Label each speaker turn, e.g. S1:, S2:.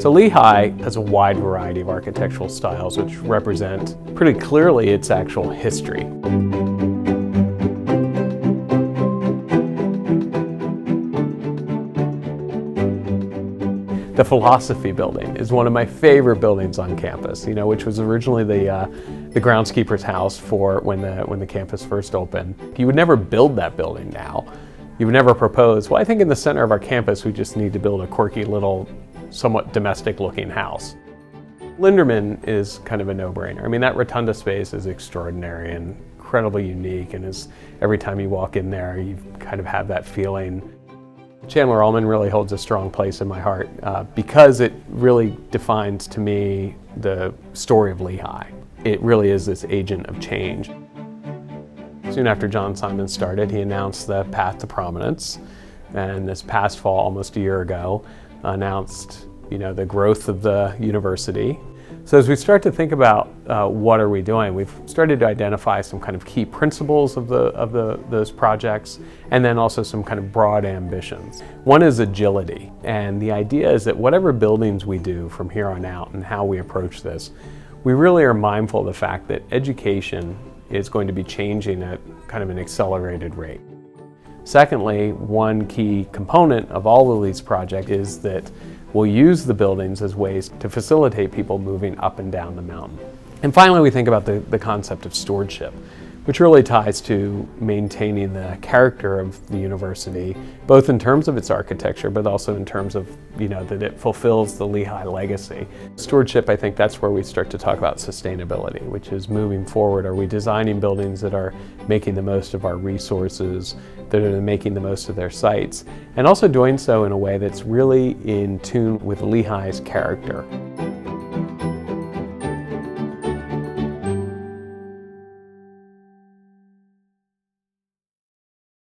S1: So Lehigh has a wide variety of architectural styles which represent pretty clearly its actual history. The Philosophy Building is one of my favorite buildings on campus, which was originally the groundskeeper's house for when the campus first opened. You would never build that building now. You would never propose, well, I think in the center of our campus we just need to build a quirky little, somewhat domestic looking house. Linderman is kind of a no-brainer. I mean, that rotunda space is extraordinary and incredibly unique, and every time you walk in there you kind of have that feeling. Chandler Allman really holds a strong place in my heart because it really defines to me the story of Lehigh. It really is this agent of change. Soon after John Simon started, he announced the path to prominence, and this past fall, almost a year ago, announced the growth of the university. So as we start to think about what are we doing, we've started to identify some kind of key principles of those projects, and then also some kind of broad ambitions. One is agility, and the idea is that whatever buildings we do from here on out and how we approach this, we really are mindful of the fact that education is going to be changing at kind of an accelerated rate. Secondly, one key component of all of these projects is that we'll use the buildings as ways to facilitate people moving up and down the mountain. And finally, we think about the concept of stewardship, which really ties to maintaining the character of the university, both in terms of its architecture, but also in terms of, that it fulfills the Lehigh legacy. Stewardship, I think that's where we start to talk about sustainability, which is moving forward. Are we designing buildings that are making the most of our resources, that are making the most of their sites, and also doing so in a way that's really in tune with Lehigh's character?